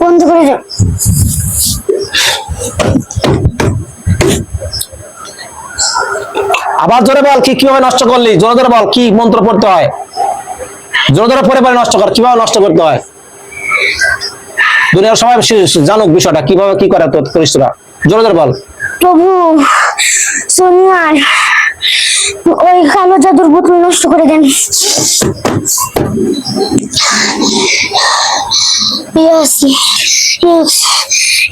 বন্ধ করে দাও। আবার জোরে বল, কি কিভাবে নষ্ট করলি? জোরে জোরে বল, কি মন্ত্র পড়তে হয়? জোরে জোরে পড়ে পড়ে নষ্ট কর, কিভাবে নষ্ট করতে হয়? দুনিয়ার সবাই জানুক বিষয়টা, কিভাবে কি করে তোর করিস তোরা। জোরে জোরে বল। প্রভু সোনিয়ার ওই কালো জাদুর বোতল নষ্ট করে দেন। Yes, yes,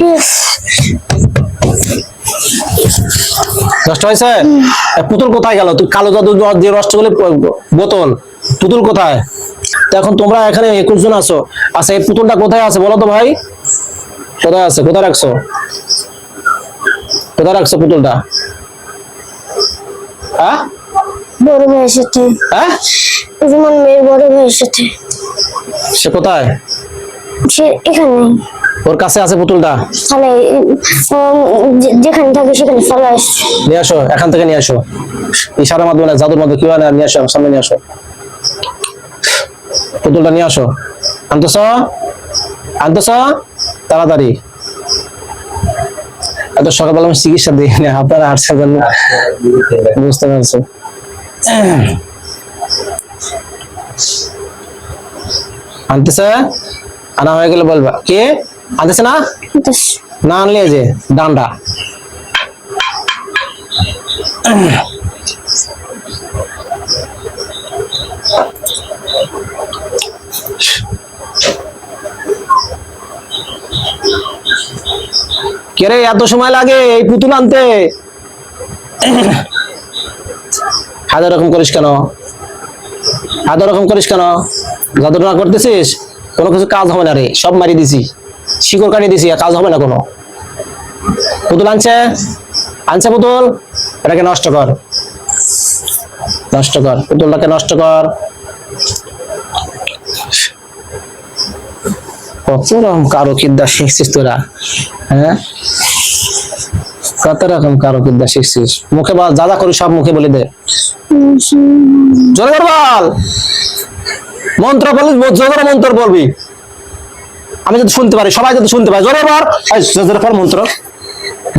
yes. নষ্ট হয়েছে? পুতুল কোথায় গেল? তুই কালো জাদু দিয়ে নষ্ট করলে বোতল, পুতুল কোথায়? তো এখন তোমরা এখানে 21 জন আছো। আচ্ছা, এই পুতুলটা কোথায় আছে বলো তো ভাই? কোথায় আছে? কোথায় রাখছো? কোথায় রাখছো পুতুলটা? হ্যাঁ, বড় ভাইয়ের সাথে। হ্যাঁ, রুমান মেয়ের বড় ভাইয়ের সাথে। সে কোথায়? সে এখানে। ওর কাছে আছে পুতুলটা? তাহলে যেখানে থাকে সেখানে চলে আসছে। নিয়ে আসো, এখান থেকে নিয়ে আসো। ইশারার মাধ্যমে না, জাদুর মাধ্যমে কিভাবে নিয়ে আসো? সামনে নিয়ে আসো পুতুলটা, নিয়ে আসো। আনতেছ? আনতেছ? তাড়াতাড়ি। এত সকালবেলা আমি চিকিৎসা দিই না, আপনারা আসছেন জন্য বুঝতে পারছো। আনতেছে? আনা হয়ে গেলে বলবা। কে আনতেছে? না না আনলে যে ডান্ডা। কে রে, এত সময় লাগে এই পুতুল আনতে? হাজার রকম করিস কেন? হাজার রকম করিস কেন? যতটা করতেছিস কোনো কিছু কাজ হবে না রে, সব মারি দিছি, শিকড় কাটিয়ে দিছি, কাজ হবে না কোনো। পুতুল আনছে, আনছে পুতুল, এটাকে নষ্ট কর, নষ্ট কর, পুতুলটাকে নষ্ট কর। কত রকম কারুকিদ্যা শিখছিস তোরা, হ্যাঁ? কত রকম কারুকিদ্যা শিখছিস। মুখে বল, যা যা করিস সব মুখে বলে দে। জোরে করে বল, মন্ত্র বলবি, জোরে মন্ত্র বলবি, আমি যদি শুনতে পারি, সবাই যদি শুনতে পারে। জোরে বল, জোরে পর মন্ত্র,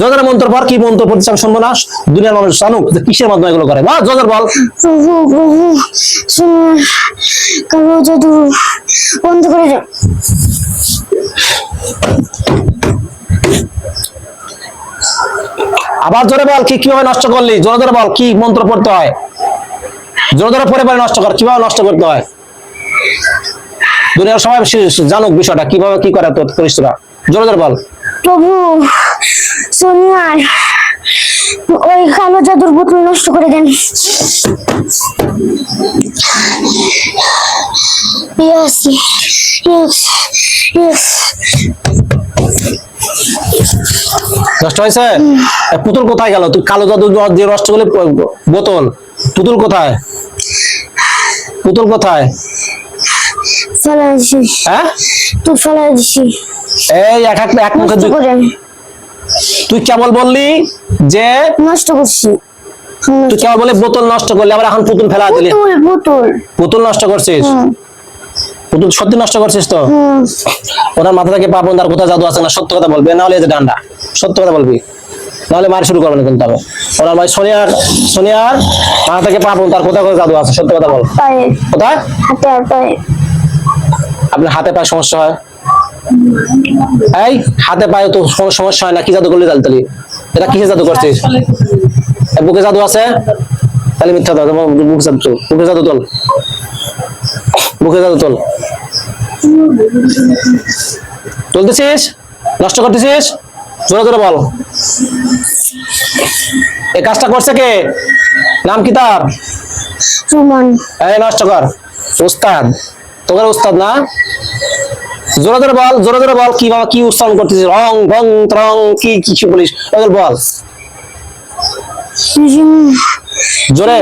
জোরে মন্ত্র পর। কি মন্ত্র পড়তেছে আমি শুনবো না? দুনিয়ার মানুষ জানুক যে কিসের মাধ্যমে এগুলো করে। বল জোরে বল। প্রভু প্রভু সোনিয়ার কালো জাদু বন্ধ করে দাও। আবার জোরে বল, কি কিভাবে নষ্ট করলি? জোরে জোরে বল, কি মন্ত্র পড়তে হয়? জোরে জোরে পড়ে পড়ে নষ্ট কর, কিভাবে নষ্ট করতে হয়? দুনিয়ার সবাই জানুক বিষয়টা, কিভাবে কি করে তোর করিস তোরা। জোরে জোরে বল। প্রভু সোনিয়ার ওই কালো জাদুর বোতল নষ্ট করে দেন। Yes, yes, yes. নষ্ট হয়েছে? পুতুল কোথায় গেল? তুই কালো জাদু দিয়ে নষ্ট করলে বোতল, পুতুল কোথায়? পুতুল কোথায়? ফেলা দিছি। হ্যাঁ, তুই ফেলা দিছি। এই এক মুখে তুই কেবল বললি যে নষ্ট করছি। তুই কেবল বলে বোতল নষ্ট করলি, আবার এখন পুতুল ফেলা দিলি। পুতুল পুতুল নষ্ট করছিস? পুতুল সত্যি নষ্ট করছিস তো? ওনার মাথা থেকে পাবন, তার কোথায় জাদু আছে না? সত্য কথা বলবি, না হলে যে ডান্ডা। সত্য কথা বলবি, নাহলে মার শুরু করবে না কিন্তু। হবে ওনার ভাই সোনিয়ার, সোনিয়ার মাথা থেকে পাবন, তার কোথায় কোথায় জাদু আছে? সত্য কথা বল। কোথায়? হাতে আর পায়ে। আপনার হাতে পায়ে সমস্যা হয়? এই হাতে পায়ে তো সমস্যা হয় না, কি জাদু করলি তাহলে? এটা কিসের জাদু করছিস? বুকে জাদু আছে? তাহলে মিথ্যা দাও, বুকে জাদু, বুকে জাদু তোল, বুকে জাদু তোল। তুলতেছিস? নষ্ট করতেছিস? জোরে জোরে বল। এই কাজটা করছে কে? নাম কি তার? রুমান। এই নষ্ট কর, উস্তাদ, তোর উস্তাদ না? জোরে জোরে বল, জোরে জোরে বল, কি বাবা কি উচ্চারণ করতেছিস? রং ভং ত্রং কি কিছু বলিস? ওদের বল জোরে।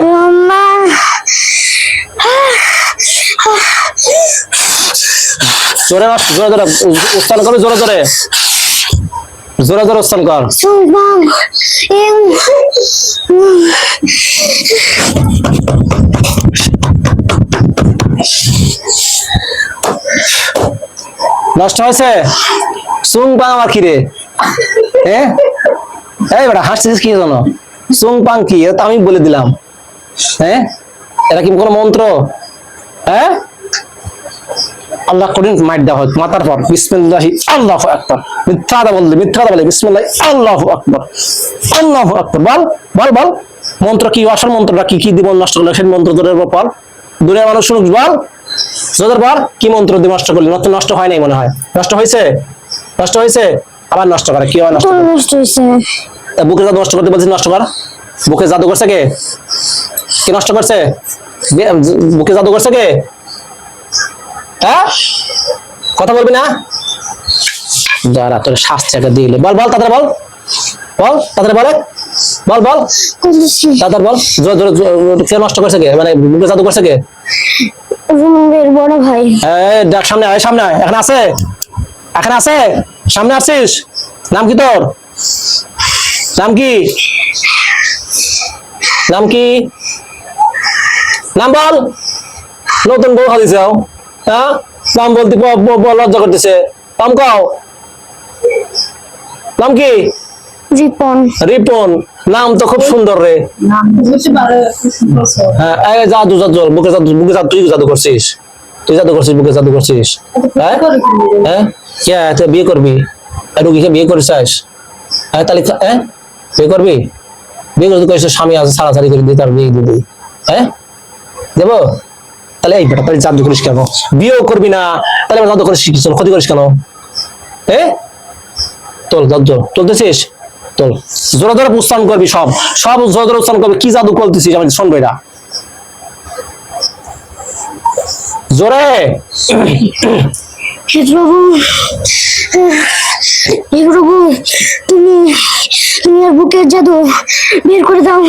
জোরে জোরে জোরে উচ্চারণ করবি, জোরে জোরে, জোরে জোরে উচ্চারণ কর। নষ্ট হয়েছে? সুং পাং আমার কি রে? হ্যাঁ এই বেটা হাসছিস কি জন্য? সুং পাং কি এটা তো আমি বলে দিলাম। হ্যাঁ এটা কি কোনো মন্ত্র? হ্যাঁ আল্লাহ করিম মাইট দেওয়া হয় মাথার পর বিসমিল্লাহি আল্লাহু আকবার। মিথ্যা কথা বলে বিসমিল্লাহি আল্লাহু আকবার আল্লাহু আকবার। বল বল বল মন্ত্র কি? আসল মন্ত্রটা কি? কি দিব নষ্ট করলে সেই মন্ত্র দূরের পর দূরের মানুষ শুনুক। বল জোরের পর কি মন্ত্র দিয়ে নষ্ট করলি? নষ্ট হয় নাই মনে হয়। নষ্ট হয়েছে? নষ্ট হয়েছে? আবার নষ্ট করে কি হয়? নষ্ট করে নষ্ট হয়েছে। বুকে জাদু নষ্ট করতে বলছিস, নষ্ট কর। বুকে জাদু করছে কে? কে নষ্ট করছে? বুকে জাদু করছে কে? হ্যাঁ কথা বলবি না? যারা তোর শাস্ত্রকে দিলে বল বল তাদের বল বল তাদের বলে বল বল বলছি তাদের বল কে নষ্ট করছে কে? মানে বুকে জাদু করছে কে? রুমের বড় ভাই। দেখ সামনে আয়, সামনে আয়। এখানে আছে? এখানে আছে? সামনে আসছিস? নাম কি তোর? নাম কি? নাম কি? নাম বল। নতুন বউ হাদিস হ্যাঁ নাম বলতে লজ্জা করতেছে। নাম কাও? নাম কি? রিপন। রিপন নাম তো খুব সুন্দর রে। হ্যাঁ এই জাদু জাদু বুকে জাদু তুই জাদু করছিস? তুই জাদু করছিস? বুকে জাদু করছিস? হ্যাঁ হ্যাঁ কে তুই বিয়ে করবি? রুগীকে বিয়ে করিস? হ্যাঁ তাহলে হ্যাঁ বিয়ে করবি? বিয়ে করতে কইছে স্বামী আছে ছাড়াছাড়ি করে দিই, তার বিয়ে দিবি? হ্যাঁ দেবো? তাহলে এই বেটা তাহলে জাদু করিস কেন? বিয়েও করবি না তাহলে জাদু করিস কি? ক্ষতি করিস কেন? হ্যাঁ তোল জাদু তুলতেছিস? তোল জোরে জোরে উচ্চারণ করবি, সব সব জোরে জোরে উচ্চারণ করবি। কি জাদু করতেছিস আমি শুনবো এটা জোরে। হে প্রভু, হে প্রভু, তুমি তুমি আর বুকের জাদু বের করে দাও।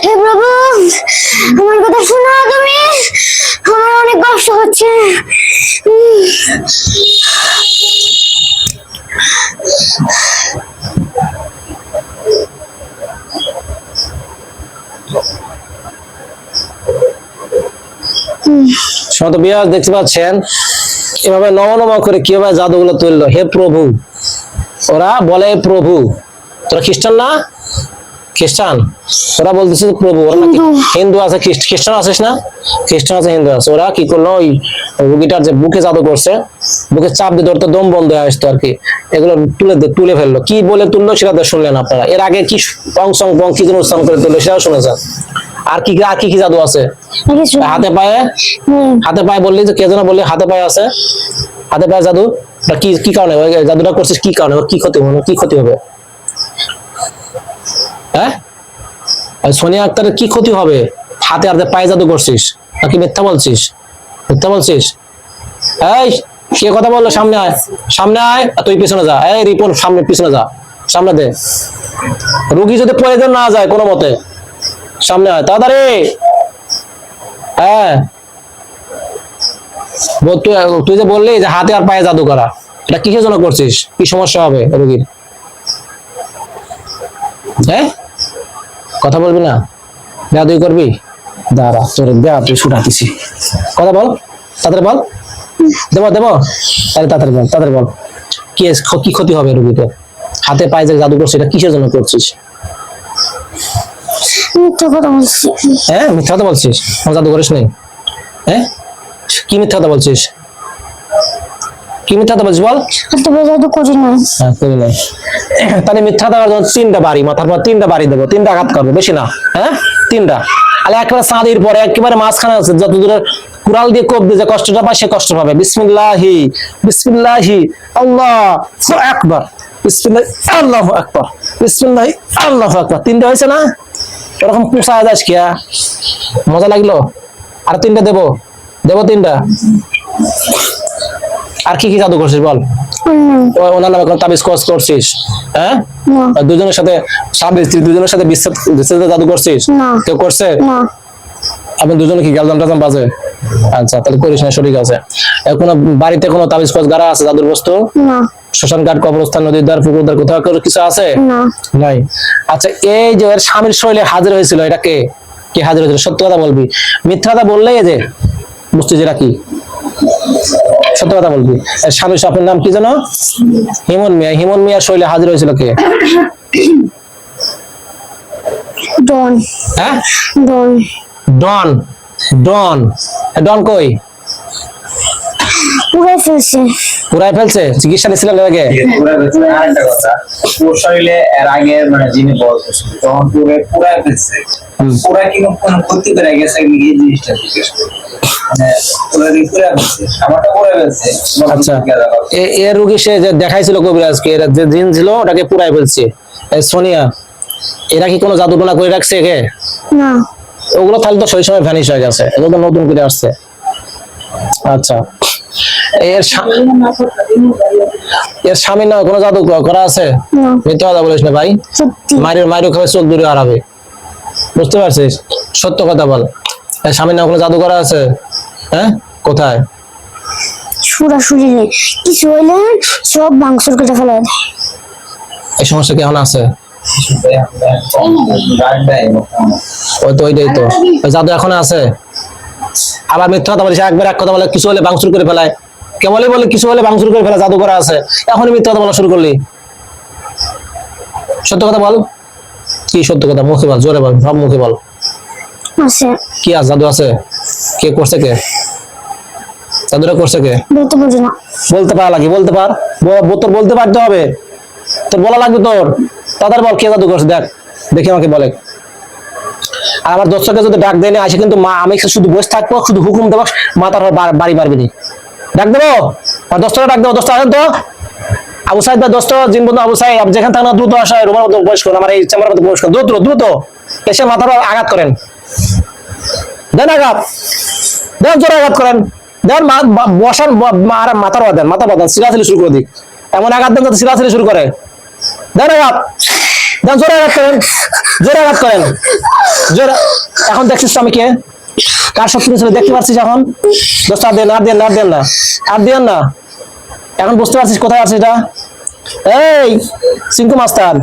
হে প্রভু, আমার কথা শোনো তুমি। আমার অনেক কষ্ট হচ্ছে। সমত বিয়াস দেখতে পাচ্ছেন এভাবে নম করে কিভাবে জাদুগুলো তুললো। হে প্রভু, ওরা বলে প্রভু। তোরা খ্রিস্টান না? খ্রিস্টান ওরা বলতেছে প্রভু। ওরা নাকি হিন্দু আছে, খ্রিস্টান আছিস না? খ্রিস্টান আছে, হিন্দু আছে। ওরা কি করলো ওই রুগীটার যে বুকে জাদু করছে, বুকে চাপ দিয়ে ধরতে দম বন্ধ হয়ে আসতো আর কি, এগুলো তুলে ফেললো। কি বলে তুললো সেটা তো শুনলেন আপনারা। এর আগে কি পং সং পং কি যেন উচ্চারণ করে তুললো সেটাও শুনেছেন। আর কি কি জাদু আছে? হাতে পায়ে, হাতে পায়ে বললি যে কে যেন বললি হাতে পায়ে আছে, হাতে পায়ে জাদু। কি কি কারণে ওই জাদুটা করছিস? কি কারণে? কি ক্ষতি হবে? কি ক্ষতি হবে? হ্যাঁ সোনিয়া আক্তারের কি ক্ষতি হবে? হাতে হাতে পায়ে জাদু করছিস নাকি মিথ্যা বলছিস? মিথ্যা বলছিস? এই কে কথা বললো? সামনে আয়, সামনে আয়। তুই পিছনে যা। এই রিপন সামনে পিছনে যা, সামনে দে। রুগী যদি প্রয়োজন না যায় কোনো মতে সামনে আয় তাড়াতাড়ি। হ্যাঁ তুই যে বললি যে হাতে আর পায়ে জাদু করা, এটা কিসের জন্য করছিস? কি সমস্যা হবে রোগীর? হ্যাঁ কথা বলবি না? জাদুই করবি? দাঁড়া তোর তুই ছুটাতিছি। কথা বল তাড়াতাড়ি বল। দেবো দেবো তাহলে তাড়াতাড়ি বল, তাড়াতাড়ি বল। কি ক্ষতি হবে রোগীতে? হাতে পায়ে যে জাদু করছিস এটা কিসের জন্য করছিস? মিথ্যা কথা বলছি। হ্যাঁ মিথ্যা কথা বলছিস? জাদু করিস নাই? হ্যাঁ কি মিথ্যা কথা বলছিস? কি মিথ্যা কথা বলছিস বল? হাতে পায়ে জাদু করি না। হ্যাঁ করি নাই। তাহলে মিথ্যা দেওয়ার জন্য 3টা বাড়ি, মাথার পর 3টা বাড়ি দেবো, 3টা আঘাত করবো, বেশি না। হ্যাঁ 3টা। আরে একেবারে চাঁদির পরে একেবারে মাঝখানে আছে, যত দূরে কুড়াল দিয়ে কোপ দিয়ে যে কষ্টটা পায় সে কষ্ট পাবে। বিসমিল্লাহি বিসমিল্লাহি আল্লাহু আকবার, বিসমিল্লাহি আল্লাহু আকবার, বিসমিল্লাহি আল্লাহু আকবার। 3টা হয়েছে না? এরকম পুষায় যাস কি? মজা লাগলো? আর 3টা দেবো, দেবো 3টা। আর কি কি জাদু করছিস বল? ওনার নামে তাবিজ করছিস? হ্যাঁ দুজনের সাথে স্বামী স্ত্রী দুজনের সাথে বিচ্ছেদ জাদু করছিস? কেউ করছে? আপনি দুজনে কি গালজাম টাজাম বাজে? আচ্ছা তাহলে করিস না, সঠিক আছে। এখন বাড়িতে কোনো তাবিজ কস গাড়া আছে জাদুর বস্তু? শ্মশান ঘাট, কবরস্থান, নদীর দ্বার, পুকুর দ্বার কোথাও কিছু আছে? নাই। আচ্ছা এই যে স্বামীর শরীরে হাজির হয়েছিল এটা কে? কে হাজির হয়েছিল? সত্য কথা বলবি, মিথ্যা কথা বললেই এই যে বুঝতে যেটা কি, সত্য কথা বলবি। স্বামীর আপনার নাম কি জানো? হিমন মিয়া। হিমন মিয়া শৈলে হাজির হয়েছিল কে? ডন। হ্যাঁ, ডন। ডন। ডন, ডন কই? পুরাই ফেলছে। পুরাই ফেলছে? চিকিৎসা নিছিলেন আগে? আরেকটা কথা, ওর শরীরে এর আগে মানে যিনি বল করছিল তখন পুরাই ফেলছে, পুরা কি কোনো ক্ষতি করে গেছে এই জিনিসটা জিজ্ঞেস করি। মানে পুরা ফেলছে, আমারটা পুরা ফেলছে। আচ্ছা, এ রোগী সে যে দেখাইছিল কবিরাজকে, এরা যে জিন ছিল ওটাকে পুরাই ফেলছে। সোনিয়া, এরা কি কোনো জাদুটোনা করে রাখছে একে? না। ওগুলো তাহলে তো সেই সময় ভ্যানিশ হয়ে গেছে, এগুলো তো নতুন করে আসছে। আচ্ছা, এর স্বামীর নামে কোনো জাদু করা আছে? না। মিথ্যা কথা বলিস না ভাই, সত্যি। মায়ের খাবে চোখ দূরে হারাবে, বুঝতে পারছিস? সত্য কথা বল, এর স্বামীর নামে কোনো জাদু করা আছে? হ্যাঁ, কোথায়? সুরাসুরি নেই, কিছু হইলে সব ভাঙচুর করে ফেলা দেয়। এই সমস্যা কি এখন আছে? ওই তো ওইটাই তো, ওই জাদু এখন আছে। আবার মিথ্যা কথা বলিস, একবার এক কথা বলে কিছু হলে ভাঙচুর করে ফেলায়, কেবলই বলে কিছু হলে ভাঙচুর করে ফেলা, জাদু করা আছে। এখনই মিথ্যা কথা বলা শুরু করলি। সত্য কথা বল, কি সত্য কথা? মুখে বল, জোরে বল, সব মুখে বল। আছে। কি আছে? জাদু আছে? কে করছে? কে জাদুটা করছে? কে? বলতে পারছি না। বলতে পারা লাগে, বলতে পার, তোর বলতে পারতে হবে, তোর বলা লাগবে তোর। তাদের বল কে জাদু করছে, দেখ, দেখি আমাকে বলে। আর আমার দর্শককে যদি ডাক দেয় না আসে কিন্তু মা, আমি শুধু বসে থাকবো, শুধু হুকুম দেবো, মাথার বাড়ি পারবি নি। ডাক দেবো, আর 10টা ডাক দেবো। 10টা আসেন তো। আবু সাইদ বা 10টা জিন বন্ধু আবু সাইদ, যেখান থেকে দ্রুত আসা রোমার মতো বয়স করুন, আমার এই চেম্বার মতো বয়স করুন, দ্রুত দ্রুত এসে মাথার আঘাত করেন। দেন আঘাত, দেন জোরে আঘাত করেন, দেন বসান, মাথার দেন, মাথা বাঁধান, সিলাসিলি শুরু করে দিক। এমন আঘাত দেন যাতে সিলাসিলি শুরু করে। দেন আঘাত, দেন জোরে আঘাত করেন, জোরে আঘাত করেন, জোরে। এখন দেখছিস আমি কে, কার শক্তি ছিল দেখতে পাচ্ছিস এখন? 10টা দেন, আর দেন, আর দেন না, আর দেন না। এখন বুঝতে পারছিস কোথায় আছিস? এটা এই সিংকু মাস্টার,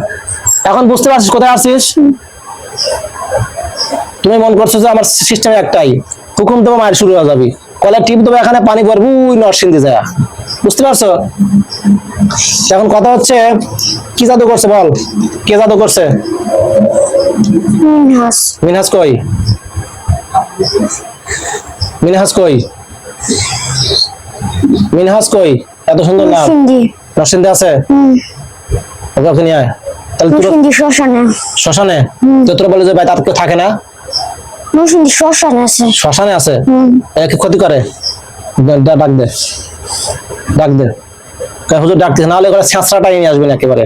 এখন বুঝতে পারছিস কোথায় আছিস? তুমি মন করছো যে আমার সিস্টেম একটাই, হুকুম দেবো, মায়ের শুরু হয়ে যাবি, কলে টিপ দেবো, এখানে পানি পড়বো, নরসিংদী যায়। বুঝতে পারছো? এখন কথা হচ্ছে, কি জাদু করছে বল, কে জাদু করছে? মিনহাস। মিনহাস কই? মিনহাস কই? মিনহাস কই? এত সুন্দর নাম। নরসিংদী। নরসিংদী আছে? ওকে নিয়ে আয়। তাহলে তোর নরসিংদী শ্মশানে। শ্মশানে? তো তোর বলে যে ভাই তার কেউ থাকে না? নরসিংদী শ্মশানে আছে। শ্মশানে আছে? একে ক্ষতি করে? ডাক দে, ডাক দে। হুজুর ডাকতেছে, না হলে করে ছেঁচড়াটা নিয়ে আসবেন একেবারে।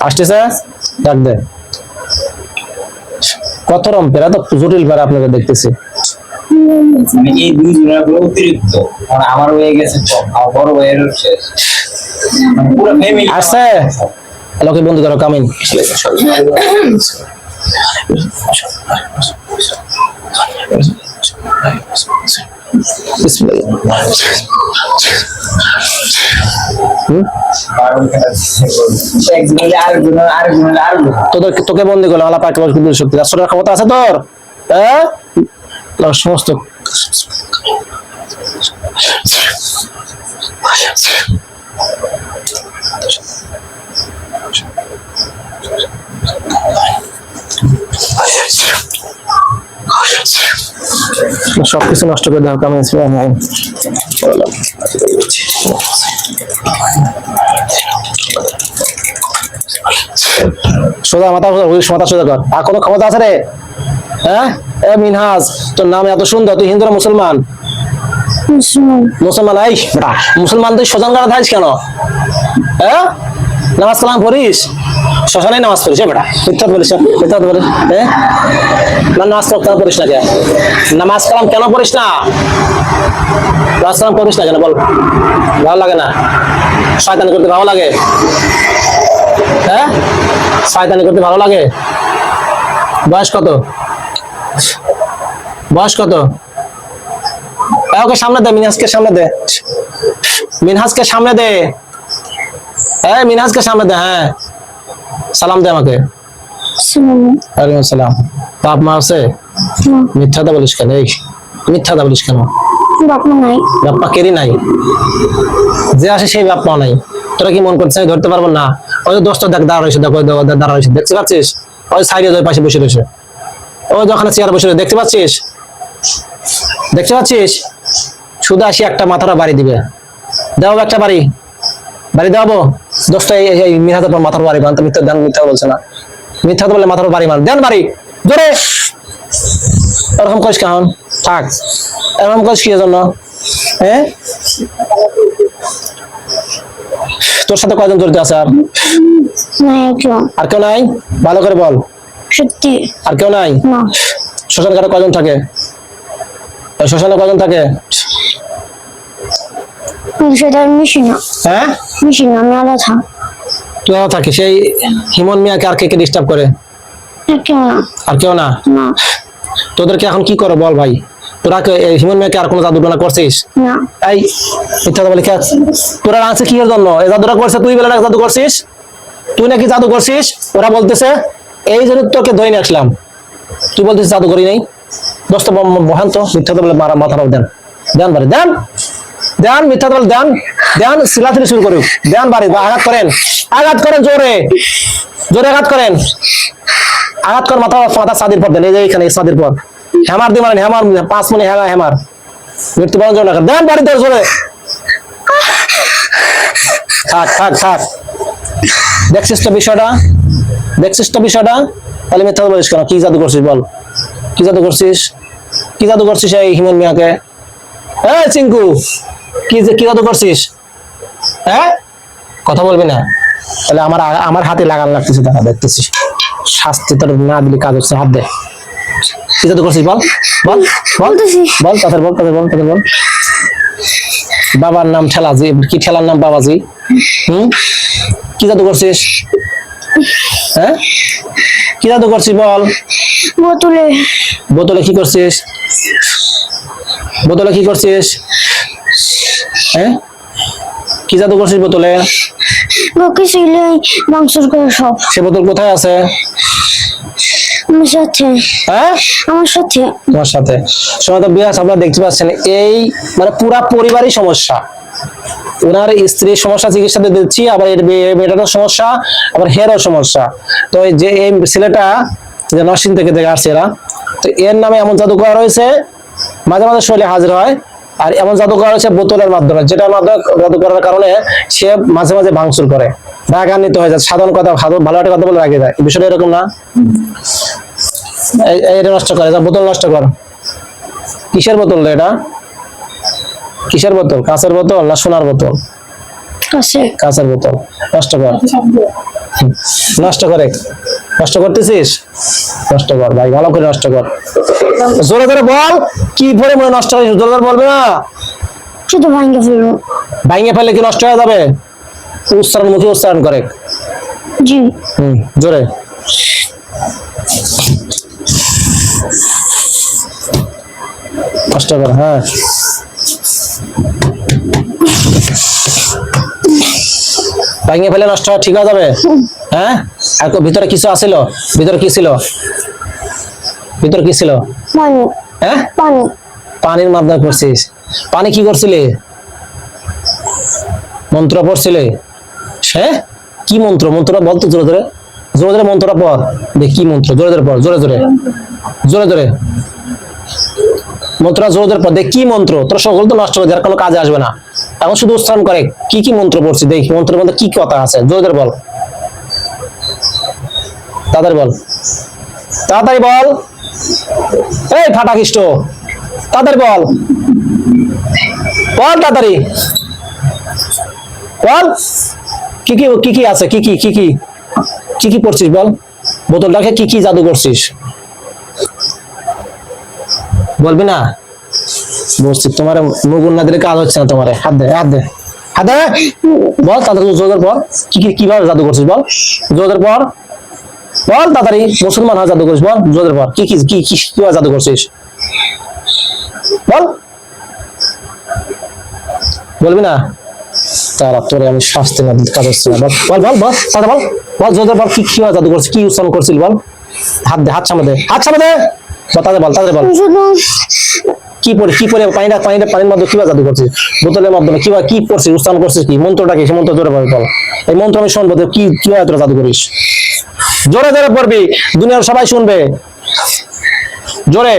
আসতেছে? ডাক দে। কত রকম পেরা, তো জটিল পেরা আপনাকে দেখতেছি। মানে এই দুই জনের পুরো অতিরিক্ত, মানে আমার হয়ে গেছে তো, আমার বড় ভাইয়ের শেষ, মানে পুরো ফ্যামিলি আসছে। লোকে বন্ধু করো, কামিন। তোকে বন্দি করলো আল্লাহ পাক, শক্তি রাষ্ট্রের ক্ষমতা আছে তোর? হ্যাঁ, সমস্ত সবকিছু নষ্ট করে দাও। কামিন। সোজা মাথা সোজা কর। আর কোনো ক্ষমতা আছে রে? হ্যাঁ, এ মিনহাজ, তোর নাম এত সুন্দর, তুই হিন্দু না মুসলমান? মুসলমান। এই বেটা, মুসলমান তুই শ্মশান ঘাটে থাকিস কেন? হ্যাঁ, নামাজ কালাম পড়িস? শ্মশানে নামাজ পড়িস? বেটা মিথ্যা বলিস, মিথ্যা বলিস। হ্যাঁ, না নামাজ কেন পড়িস না? কেন নামাজ কালাম কেন পড়িস না? নামাজ কালাম পড়িস না কেন বল? ভালো লাগে না? শয়তানি করতে ভালো লাগে? হ্যাঁ, শয়তানি করতে ভালো লাগে? বয়স কত? বয়স কত? ওকে সামনে দে, মিনহাজকে সামনে দে, মিনহাজকে সামনে দে, মিনহাজকে সামনে দে। হ্যাঁ, সালাম দে আমাকে, ওয়ালাইকুম আসসালাম। বাপ মা আছে? মিথ্যাটা বলিস কেন? এই মিথ্যাটা বলিস কেন? বাপ মা নাই। বাপ মা কেরি নাই? যে আসে সেই বাপ মা নাই। তোরা কি মন করছিস আমি ধরতে পারবো না? ওই দোষটা দেখ দাঁড়া রয়েছে, দেখো দাঁড়া রয়েছে, দেখতে পাচ্ছিস? ওই সাইডে ওই পাশে বসে রয়েছে, ওই দোকানে চেয়ারে বসে রয়েছে, দেখতে পাচ্ছিস? দেখতে পাচ্ছিস? শুধু আসি একটা মাথাটা বাড়ি দিবে, দেওয়াবো একটা বাড়ি দেওয়াবো। দোষটা এই মিথ্যাতে মাথার বাড়ি মান। তো মিথ্যা বলছে না, মিথ্যা তো বলে মাথার বাড়ি মান। দেন বাড়ি জোরে। এরকম করিস কেমন? থাক, এরকম করিস কি জন্য? হ্যাঁ, তোর সাথে কয়জন জড়িত আছে? আর কেউ নাই? ভালো করে বল। সত্যি আর কেউ নাই? না। শ্মশান ঘাটে কয়জন থাকে? শ্মশানে কয়জন থাকে? সেটা মিশি না। হ্যাঁ, মিশি না, আমি আলাদা। তুই থাকে সেই হিমন মিয়াকে আর কে ডিস্টার্ব করে? কেউ না। আর কেউ না? না তোদেরকে এখন কি করো বল ভাই? তোরা হিমন মিয়াকে আর কোনো জাদুটনা করছিস? না। এই মিথ্যা বলি কে? তোরা আনছে কি এর জন্য? এই জাদুটা করছে তুই বলে না জাদু করছিস? তুই নাকি জাদু করছিস? ওরা বলতেছে এই জন্য তোকে ধরে নিয়ে আসলাম। তুই বলতেছিস জাদু করি নাই? দোস্ত বহান তো মিথ্যা বলে মারা মাথাটাও দেন, দেন বাড়ি দেন, দেন মিথ্যা বলে দেন, দেন সিলাসিলি শুরু করুক, দেন বাড়ি আঘাত করেন, আঘাত করেন জোরে জোরে আঘাত করেন, আঘাত কর মাথা সাদির পর দেন। এই যে এখানে সাদির পর হ্যামার দিয়ে মারেন, হ্যামার 5 মিনিট হ্যামার মৃত্যুবরণ জন্য দেন বাড়ি দেন জোরে। থাক থাক থাক। দেখছিস তো বিষয়টা? দেখছিস তো বিষয়টা? তাহলে মিথ্যা বলিস কেন? কি জাদু করছিস বল? কি জাদু করছিস? কি জাদু করছিস এই হিমন মিয়াকে? হ্যাঁ চিঙ্কু, কি জাদু করছিস? হ্যাঁ, কথা বলবি না? তাহলে আমার হাতে লাগান লাগতেছে, দেখা দেখতেছিস। শাস্তি তোর না দিলে কাজ হচ্ছে, হাত দে। কি জাদু করছিস বল? বল বল বল, তাদের বল, তাদের বল, তাদের বল। বাবার নাম ঠেলাজি, কি ঠেলার নাম বাবাজি? কি জাদু করছিস? হ্যাঁ, কি জাদু করছিস বল? বোতলে। বোতলে কি করছিস? বোতলে কি করছিস? হ্যাঁ, কি জাদু করছিস বোতলে? কিছুই মাংসের করে সব। সে বোতল কোথায় আছে? আমার সাথে। হ্যাঁ, আমার সাথে। তোমার সাথে। সময় তো বিয়াস আপনারা দেখতে পাচ্ছেন, এই মানে পুরা পরিবারই সমস্যা। ওনার স্ত্রীর সমস্যা চিকিৎসা দিচ্ছি, আবার এর মেয়েটারও সমস্যা, আবার হেরও সমস্যা। তো যে এই ছেলেটা যে নরসিং থেকে আসছে এরা, তো এর নামে এমন জাদু করা রয়েছে, মাঝে মাঝে শরীরে হাজির হয়। আর এমন জাদু করা হয়েছে বোতলের মাধ্যমে, যেটার মাধ্যমে জাদু করার কারণে সে মাঝে মাঝে ভাঙচুর করে, রাগান্বিত হয়ে যায়। সাধারণ কথা, ভালো একটা কথা বলে রাগে যায়। বিষয়টা এরকম না? এটা নষ্ট করে, বোতল নষ্ট কর। কিসের বোতল এটা? কিসের বোতল? কাঁচের বোতল না সোনার বোতল? কাঁচের বোতল। নষ্ট কর, নষ্ট করে। নষ্ট করতেছিস? নষ্ট কর ভাই, ভালো করে নষ্ট কর। জোরে জোরে বল, কি পরে মনে নষ্ট হয়? জোরে জোরে বলবে না? শুধু ভাঙে ফেলবো। ভাঙে ফেললে কি নষ্ট হয়ে যাবে? উচ্চারণ মুখে উচ্চারণ করে। জি। জোরে। নষ্ট কর। হ্যাঁ, ভাঙে ফেলে নষ্ট ঠিক হয়ে যাবে। হ্যাঁ, আর ভিতরে কিছু আছিল? ভিতরে কি ছিল? ভিতরে কি ছিল? পানি। হ্যাঁ, পানি। পানির মাধ্যমে করছিস? পানি কি করছিলে? মন্ত্র পড়ছিলে? হ্যাঁ, কি মন্ত্র? মন্ত্রটা বলতো জোরে জোরে, জোরে জোরে মন্ত্রটা পড়। দেখ কি মন্ত্র? জোরে জোরে পড়, জোরে জোরে, জোরে জোরে মন্ত্রটা জোরে জোরে পড়। দেখ কি মন্ত্র? তোর সকল তো নষ্ট হবে, যার কোনো কাজে আসবে না। এখন শুধু উচ্চারণ করে কি কি মন্ত্র পড়ছি, দেখ মন্ত্রের মধ্যে কি কথা আছে। জোরে জোরে বল, তাড়াতাড়ি বল, তাড়াতাড়ি বল। এই ফাটা খ্রিস্ট, তাড়াতাড়ি বল, বল তাড়াতাড়ি বল। কি কি কি কি আছে? কি কি কি কি কি কি পড়ছিস বল? বোতলটাকে কি কি জাদু করছিস? বলবি না? বলছি তোমার মুগুর না দিলে কাজ হচ্ছে না। তোমার হাত দে, হাত দে, হাত দে। বল তাড়াতাড়ি জোরের পর, কি কি কিভাবে জাদু করছিস বল? জোরের পর বল তাড়াতাড়ি। মুসলমান হয় জাদু করছিস বল? জোরের পর কি কি কি কি কিভাবে জাদু করছিস বল? বলবি না? তারা তোরে আমি শাস্তি না দিতে কাজ হচ্ছে না। বল বল বল, তাড়াতাড়ি বল, বল জোরের পর কি কিভাবে জাদু করছিস, কি উচ্চারণ করছিস বল? হাত দে, হাত সামনে দে, হাত সামনে দে। বল তাদের বল শুধু কি পরে পানির মধ্যে কিভাবে জাদু করছিস, বোতলের মাধ্যমে কি করছিস, উচ্চারণ করছিস, কি মন্ত্রটা কি, সে মন্ত্র জোরে বল। এই মন্ত্র আমি শুনবো, কিভাবে তোরা জাদু করিস, জোরে জোরে পড়বি, দুনিয়ার সবাই শুনবে, জোরে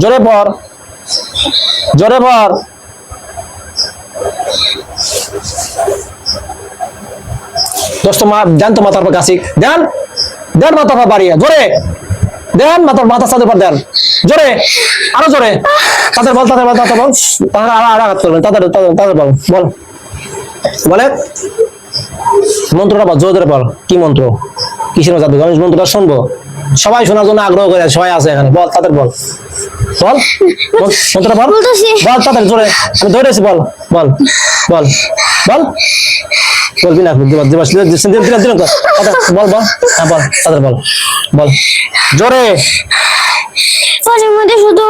জোরে পড়, জোরে পড়। দোস্ত দেন তো মাথার পর কাশি দেন, মাথার পর বাড়িয়ে জোরে দেন, মাথা সাথে পর দেন, জোরে, আরো জোরে। তাদের বল তারা আঘাত করবেন, তাদের বল বলে মন্ত্রটা বল, জোরে বল। কি মন্ত্র, কিসের জাদু, আমি মন্ত্রটা শুনবো, সবাই শোনার জন্য আগ্রহ করে, সবাই আছে এখানে, বল তাদের বল মন্ত্রটা বল তাদের জোরে, আমি ধরেছি, বল বলবি না, বল তাদের বল জোরে। ফোনের মধ্যে শুধু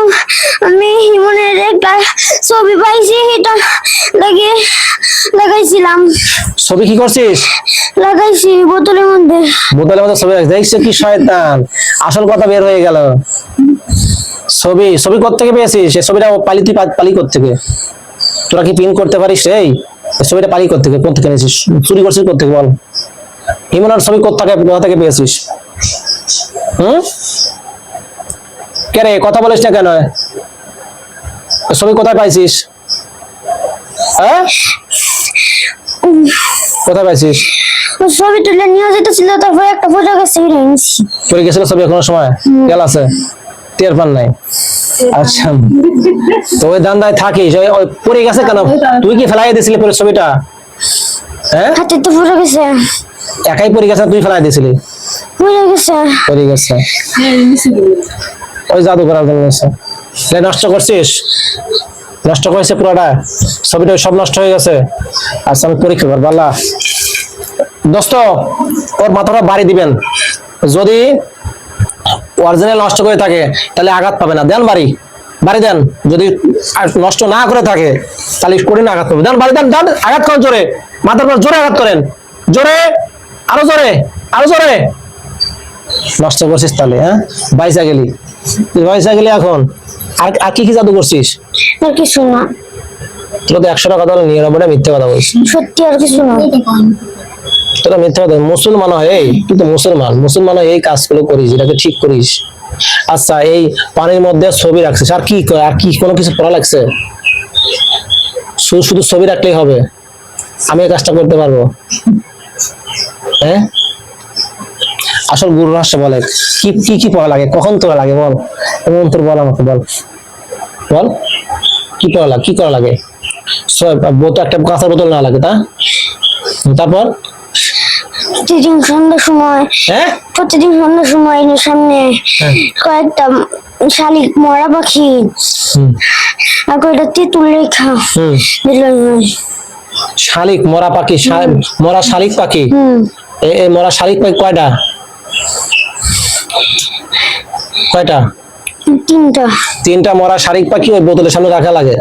আমি হিমনের একটা ছবি পাইছি, এটা লাগাইছিলাম। ছবি কি করছিস? লাগাইছি বোতলের মধ্যে ছবি দেখছো, কি শয়তান, আসল কথা বের হয়ে গেল। ছবি কোথেকে পেয়েছিস? সে ছবিটা পালি কোথেকে? তোরা কি প্রিন্ট করতে পারিস? এই ছবিটা পালি কোথেকে এনেছিস? চুরি করছিস কোথেকে বল? হিমনার ছবি কোথা থেকে পেয়েছিস? কে রে, কথা বলিস না কেন? ছবি কোথায় পাইছিস? হ্যাঁ, কোথায় পাইছিস? ছবি তুলে নিয়ে যেতেছিল, তারপর একটা ফটো গেছে, পড়ে গেছিল ছবি, এখনো সময় গেল আছে, টের পান নাই? আচ্ছা, তো ওই দান্দায় থাকিস, পড়ে গেছে কেন? তুই কি ফেলাই দিয়েছিলি পরে ছবিটা? হ্যাঁ, হাতে তো পড়ে গেছে। একাই পড়ে গেছে, তুই ফেলাই দিয়েছিলি? পড়ে গেছে ওই জাদু করার জন্য। নষ্ট করছিস, নষ্ট করেছে পুরোটা, ছবিটা সব নষ্ট হয়ে গেছে। আচ্ছা, আমি পরীক্ষা করবো। আল্লাহ দোস্ত, ওর মাথাটা বাড়ি দিবেন, যদি অরিজিনাল নষ্ট করে থাকে তাহলে আঘাত পাবে না, দেন বাড়ি দেন। যদি নষ্ট না করে থাকে তাহলে কঠিন আঘাত পাবে, দেন বাড়ি দেন, আঘাত করেন জোরে, মাথার পর জোরে আঘাত করেন, জোরে, আরো জোরে। নষ্ট করছিস তাহলে, হ্যাঁ, বাইসা গেলি এখন। আর কি জাদু করছিস? আর কিছু না। তোরা তো 100 টাকা তাহলে 99 মিথ্যে কথা বলছিস। সত্যি আর কিছু না। তোরা মিথ্যে কথা, মুসলমান হয়, এই তুই তো মুসলমান হয়, এই কাজগুলো করিস, এটাকে ঠিক করিস। আচ্ছা, এই পানির মধ্যে ছবি রাখছিস, আর কি কোনো কিছু করা লাগছে? শুধু ছবি রাখলেই হবে? আমি এই কাজটা করতে পারবো? হ্যাঁ, আসল গুরু রহস্য বলে, কি পড়া লাগে, কখন তোরা লাগে বল, এমন তোর বল আমাকে, বল কি করা লাগে? একটা কাঁচার বোতল না লাগে, তারপর প্রতিদিন সন্ধ্যার সময় সামনে কয়েকটা শালিক মরা পাখি আর কয়েকটা তেঁতুল রেখা। শালিক মরা পাখি, মরা শালিক পাখি, এই মরা শালিক পাখি কয়টা? তিনটা মরা শালিক পাখি ওই বোতলের সামনে রাখা লাগে।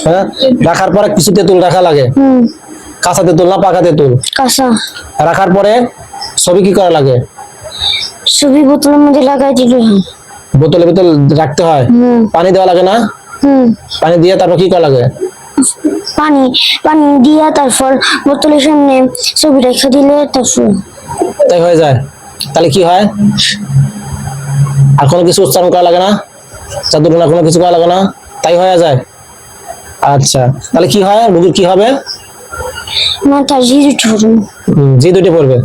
হ্যাঁ, রাখার পরে কিছু তেঁতুল রাখা লাগে, কাঁচা তেঁতুল না পাকা তেঁতুল? কাঁচা। রাখার পরে ছবি কি করা লাগে? ছবি বোতলের মধ্যে লাগাই দিল, বোতলে রাখতে হয়। পানি দেওয়া লাগে না? পানি দিয়ে তারপর কি করা লাগে? পানি দিয়া তারপর বোতলের সামনে ছবি রেখে দিলে তাই হয়ে যায়। তাহলে কি হয়? আর কোনো কিছু উচ্চারণ করা লাগে না, জাদুর না কোনো কিছু করা লাগে না, তাই হয়ে যায়। আচ্ছা, তাহলে কি হয়? রোগীর কি হবে? মাথায় জি দুটি পড়বে।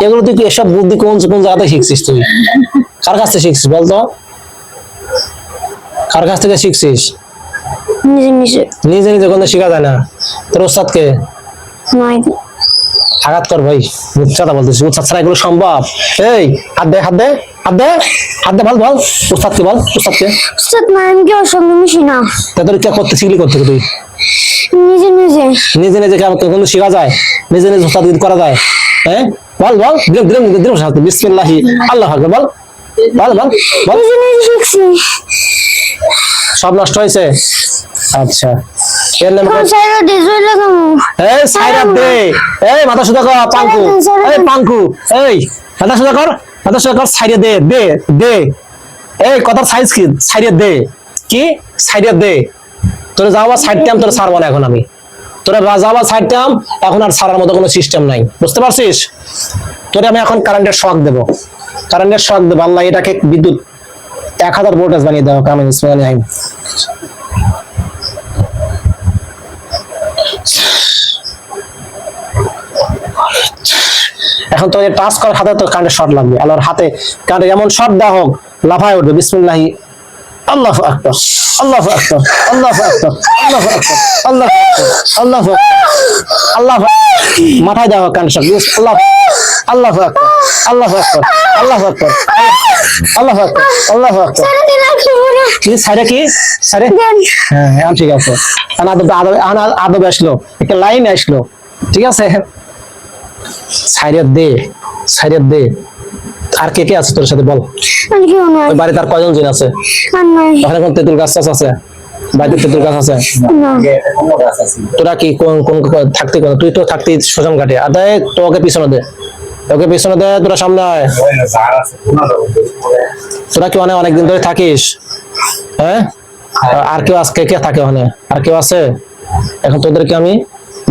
এগুলো তুই এসব বুদ্ধি কোন জায়গাতে শিখছিস? তুই কার কাছ থেকে শিখছিস বলতো? কার কাছ থেকে শিখছিস? নিজে কোনো শেখা যায় না। তোর ওস্তাদকে আঘাত কর ভাই, কথা বলতেছিস, ওস্তাদ ছাড়া এগুলো সম্ভব? এই হাত দে বল ওস্তাদকে বল, ওস্তাদকে। আমি কি ওর সঙ্গে মিশি না। তোর কি করতে শিখলি কোথেকে তুই? নিজে কোনো শেখা যায়? নিজে ওস্তাদ করা যায়? হ্যাঁ, বল বিসমিল্লাহি আল্লাহু আকবার, বল। শিখছি। সব নষ্ট হয়েছে? আচ্ছা এর নাম কোন সাইড দিয়ে জয় লাগামু? এই সাইরাত দে, এই মাথা সোজা কর পাঙ্কু, এই পাঙ্কু, এই মাথা সোজা কর, মাথা সোজা কর, সাইডে দে দে দে, এই কথার সাইজ কি? সাইডে দে, কি সাইডে দে? তোরা যাওয়া সাইড টাইম তোরা ছাড়বো না এখন আমি, তোরা যাওয়া সাইড টাইম এখন আর ছাড়ার মতো কোনো সিস্টেম নাই, বুঝতে পারছিস? তোরে আমি এখন কারেন্টের শক দেবো, কারেন্টের শক দেবো। আল্লাহ এটাকে বিদ্যুৎ 1000 ভোল্টেজ বানিয়ে দেবো কামিন ইসমাইল আইন। এখন তো টাচ করার হাতে তো কারেন্টের শর্ট লাগবে, আল্লাহর হাতে কারেন্ট এমন শর্ট দেওয়া হোক লাফায় উঠবে। বিসমিল্লাহি আল্লাহু আকবার, আল্লাহু আকবার, আল্লাহু আকবার, আল্লাহু আকবার, আল্লাহু আকবার, আল্লাহু আকবার, আল্লাহু মাথায় দেওয়া হোক কারেন্টের শর্ট। আল্লাহ, আল্লাহু আকবার, আল্লাহু আকবার, আল্লাহু আকবার, আল্লাহু আকবার, আল্লাহু আকবার। সাইড দিয়ে রাখছি পুরো। কি সাইডে, কি সাইডে? হ্যাঁ এখন ঠিক আছে, আদব আসলো, একটা লাইন আসলো, ঠিক আছে। সাইডে দে, সাইডে দে। আর কে কে আছে তোর সাথে বল? আর কেউ নাই। ওই বাড়িতে আর কয়জন জন আছে? আর নাই। ওখানে কোন তেঁতুল গাছ টাছ আছে? বাড়িতে তেঁতুল গাছ আছে? না। কোনো গাছ আছে তোরা কি কোন কোন থাকতে, তুই তো থাকতি শ্মশান ঘাটে, আর দেয় তোকে পিছনে দে, তোকে পিছনে দে, তোরা সামনে আয়। ওই না ঝাড় আছে কোনো তোরা কি অনেকদিন ধরে থাকিস? হ্যাঁ, আর কেউ আজকে কে থাকে ওখানে? আর কেউ আছে? এখন তোদেরকে আমি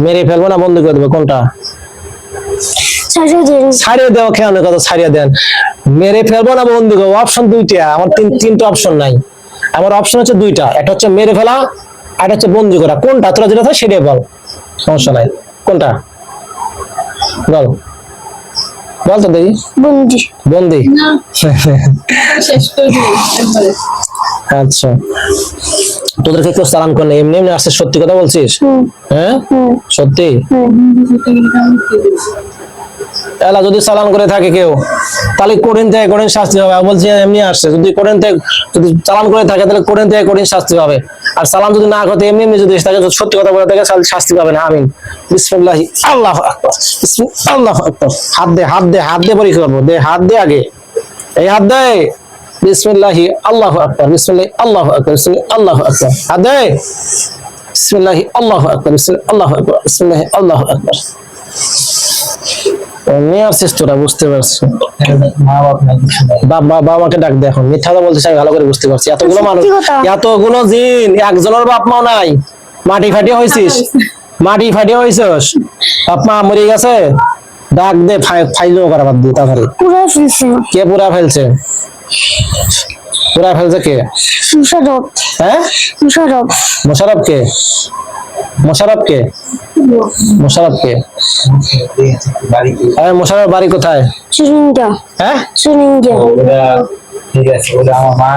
মেরে ফেলবো না বন্ধ করে দেবো? কোনটা? সাইড দিয়ে। ছাড়িয়ে দেওয়া খেয়াল কথা, ছাড়িয়ে দেন। মেরে ফেলবো না বন্ধু, অপশন দুইটা আমার, তিনটা অপশন নাই আমার, অপশন হচ্ছে দুইটা, একটা হচ্ছে মেরে ফেলা আর একটা হচ্ছে বন্দি করা। কোনটা তোরা যেটা থাকে সেটাই বল, সমস্যা নাই। কোনটা বল, বল তো দেখি। বন্দি। বন্দি? শেষ করে দিই একবারে। আচ্ছা তোদেরকে কেউ সালাম করে না, এমনি এমনি আসছে? সত্যি কথা বলছিস? হ্যাঁ সত্যি? এলা যদি সালাম করে থাকে কেউ তাহলে কঠিন থেকে কঠিন শাস্তি হবে। বলছি এমনি আসছে, যদি কঠিন থেকে যদি চালান করে থাকে তাহলে কঠিন থেকে কঠিন শাস্তি হবে। আর সালাম যদি না করতে এমনি এমনি যদি থাকে, সত্যি কথা বলে থাকে, তাহলে শাস্তি পাবে না। আমিন। বিসমিল্লাহি আল্লাহু আকবার, আল্লাহু আকবার। হাত দে, হাত দে, হাত দে পরীক্ষা করবো, দে হাত দে আগে, এই হাত দে। বিসমিল্লাহি আল্লাহু আকবার, বিসমিল্লাহি আল্লাহু আকবার, বিসমিল্লাহি আল্লাহু আকবার। হাত দে। বিসমিল্লাহি আল্লাহু আকবার, বিসমিল্লাহি আল্লাহু আকবার, বিসমিল্লাহি আল্লাহু আকবার। নিয়ে আসছিস তোরা, বুঝতে পারছি। মা বাপ নাই কিছু নাই। বাবা মাকে ডাক দে এখন। মিথ্যা কথা বলছিস আমি ভালো করে বুঝতে পারছি। এতগুলো মানুষ, এতগুলো জিন, একজনের বাপ মাও নাই। মাটি ফাটিয়ে হয়েছিস, মাটি ফাটিয়ে হয়েছিস, বাপ মা মরে গেছে। ডাক দে, ফাইজও করা বাদ দিয়ে তাড়াতাড়ি। পুরো ফেলছে। কে পুরা ফেলছে? পুরা ফেলছে কে? মুশারফ। হ্যাঁ মুশারফ। মোশারফ কে? মোশারফ কে? মোশারফ কে? বাড়ি কি? আরে মোশারফ বাড়ি কোথায়? সুরিঙ্গা। হ্যাঁ সুরিঙ্গা। ওরা ঠিক আছে, ওরা আমার মা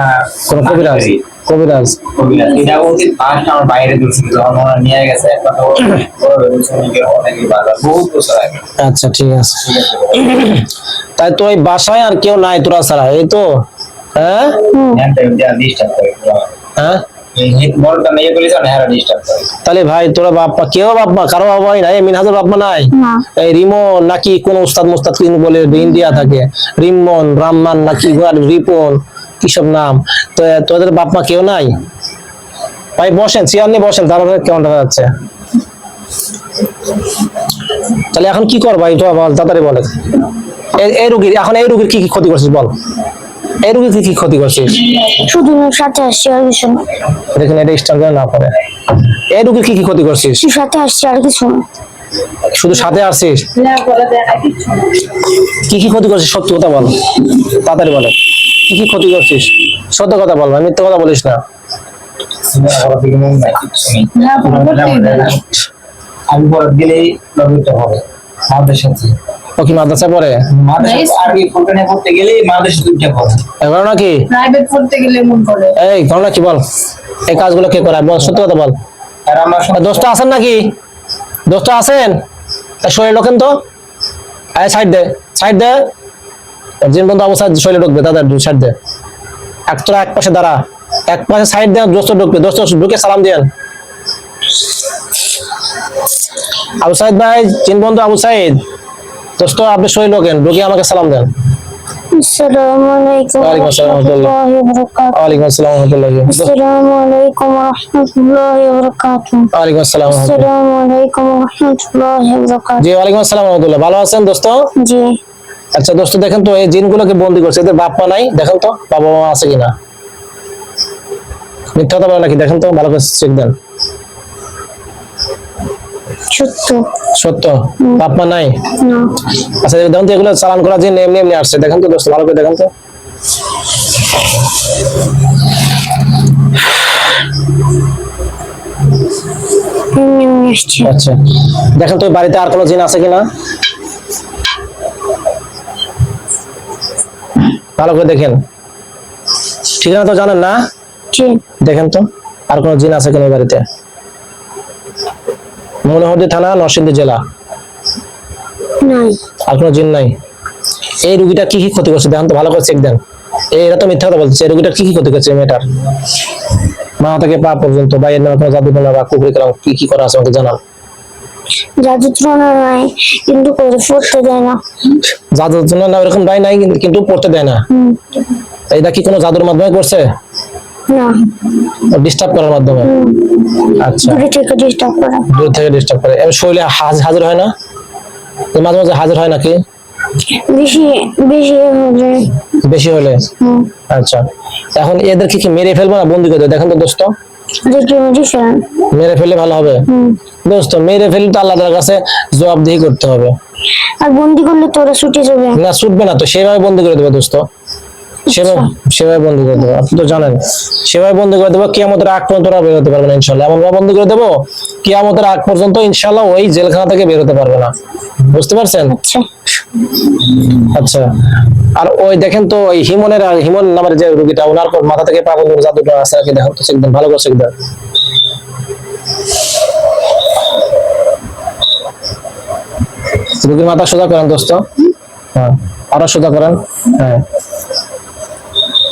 কোন কবিরাজ? কবিরাজ? কবিরাজ। এটা অতীত ফার্স্ট আমার বাইরে দূরছিল, যখন ওরা নিয়ে গেছে এখন অনেক বহুত বছর আগে। আচ্ছা ঠিক আছে। তাই তো ওই বাসায় আর কেউ নাই তোরা ছাড়া, এই তো? হ্যাঁ হ্যাঁ। তাহলে ভাই তোরা বাপ্পা, কেউ বাপ্পা, কারো বাবাই নাই? মিনহাজের বাপ্পা নাই? না। এই রিমন নাকি কোন উস্তাদ মুস্তাদ কিন্তু বলে ইন্ডিয়া থাকে, রিমন রামমান নাকি রিপন, কি সব নাম। তো তোদের বাপ্পা কেউ নাই? ভাই বসেন, চেয়ার নিয়ে বসেন, তারপরে কেমন দেখা যাচ্ছে। তাহলে এখন কি করবা এটা বল, তাড়াতাড়ি বলে। এই রুগীর এখন, এই রুগীর কি কি ক্ষতি করছিস বল? এই রুগীর কি কি ক্ষতি করছিস? শুধু সাথে আসছে আর কিছু না। দেখেন এটা স্টার করে না পড়ে। এই রুগীর কি কি ক্ষতি করছিস? সাথে আসছে আর কিছু না। শুধু সাথে আসছিস? না বলে দেয় না কিছু না। কি কি ক্ষতি করছিস সত্যি কথা বল, তাড়াতাড়ি বলে। কি কি ক্ষতি করছিস সত্য কথা বল ভাই, মিথ্যা কথা বলিস না। না বলতেই দেয় না। আমি পরে গেলেই লবিটা হবে আমাদের সাথে। ও কি মাদ্রাসা পড়ে? আরবি ফুলকানে পড়তে গেলেই মাদ্রাসা দুইটা পড়ে। এবার নাকি প্রাইভেট পড়তে গেলে মন করে। এই ঘটনা কি বল, এই কাজগুলো কে করায় বল, সত্যি কথা বল। আর আমার দোস্ত আছেন নাকি? দোস্ত আছেন? শরীর ঢোকেন তো, সাইড দে, সাইড দে। জিন বন্ধু অবস্থায় শরীরে ঢুকবে, দাদা সাইড দে। তোরা এক পাশে দাঁড়া, এক পাশে সাইড দেন, দোস্ত ঢুকবে, দোস্ত ঢুকে সালাম দেন। আবু সাইদ ভাই, জিন বন্ধু আবু সাইদ, দোস্ত আপনি শরীর ঢোকেন, ঢুকে আমাকে সালাম দেন। আসসালামু আলাইকুম ওয়ালাইকুম আসসালাম ওয়া রাহমাতুল্লাহ। ওয়া বারাকাতুহু। ওয়ালাইকুম আসসালাম ওয়া রাহমাতুল্লাহি। আসসালামু আলাইকুম ওয়া রাহমাতুল্লাহি ওয়া বারাকাতুহু। ওয়ালাইকুম আসসালাম ওয়া রাহমাতুল্লাহ। আসসালামু আলাইকুম ওয়া রাহমাতুল্লাহি ওয়া বারাকাতুহু। জি ওয়ালাইকুম আসসালাম ওয়া রাহমাতুল্লাহ। ভালো আছেন দোস্ত? জি আচ্ছা দোস্ত, দেখেন তো এই জিনগুলোকে বন্দি করছে, এদের বাপ মা নাই, দেখেন তো বাবা মা আছে কিনা। মিথ্যা কথা বলে নাকি দেখেন তো, ভালো করে চেক দেন। সত্য সত্য, বাপ মা নাই। না আচ্ছা দেখুন তো, এগুলো চালান করা জিন এমনি এমনি আসছে, দেখেন তো দোস্ত, ভালো করে দেখেন তো। এমনি আসছে। আচ্ছা দেখেন তো বাড়িতে আর কোনো জিন আছে কিনা, ভালো করে দেখেন। ঠিকানা তো জানেন না, জি দেখেন তো আর কোনো জিন আছে কিনা এই বাড়িতে। মনোহরদী থানা, নরসিংদী জেলা, নাই আর কোনো জিন নাই। এই রুগীটা কি কি ক্ষতি করছে দেখেন তো, ভালো করে চেক দেন। এরা তো মিথ্যা কথা বলছে, এই রুগীটা কি কি ক্ষতি করছে এই মেয়েটার, মাথা থেকে পা পর্যন্ত, বা এর নামে কোনো জাদু করা বা কুকুরি করা কি কি করা আছে আমাকে জানান। জাদু টনা নাই, কিন্তু করে পড়তে দেয় না। জাদুর জন্য না এরকম ভাই নাই, কিন্তু পড়তে দেয় না। হুম, এইটা কি কোনো জাদুর মাধ্যমে করছে, না ডিস্টার্ব করার মাধ্যমে? আচ্ছা, দূরে থেকে ডিস্টার্ব করে। দূর থেকে ডিস্টার্ব করে। এবার শরীরে হাজির হয় না, এর মাঝে মাঝে হাজির হয় নাকি বেশি বেশি হলে বেশি হলে? হুম, আচ্ছা, এখন এদের কি মেরে ফেলবো না বন্দি করে দেবো? দেখেন তো দোস্ত, দেখি ডিফারেন্ট। মেরে ফেললে ভালো হবে হুম, দোস্ত। মেরে ফেললে তো আল্লাহ তাআলার কাছে জবাবদিহি করতে হবে। আর বন্দি করলে তোরা ছুটে যাবে। না ছুটবে না তো, সেভাবে বন্দি করে দেবো দোস্ত, সেভাবে সেভাবে বন্দি করে দেবো। আপনি তো জানেন, সেভাবে বন্দি করে দেবো, কিয়ামতের আগ পর্যন্ত ওরা বেরোতে পারবে না ইনশাল্লাহ। এমন ভাবে বন্দি করে দেবো, কিয়ামতের আগ পর্যন্ত ইনশাল্লাহ ওই জেলখানা থেকে বেরোতে পারবে না। বুঝতে পারছেন? আচ্ছা আচ্ছা, আর ওই দেখেন তো ওই হিমন নামের যে রোগীটা, ওনার মাথা থেকে পা পর্যন্ত জাদুটা আছে নাকি দেখেন তো, চেক দেন, ভালো করে চেক দেন। রোগীর মাথা সোজা করেন দোস্ত, হ্যাঁ আরো সোজা করেন, হ্যাঁ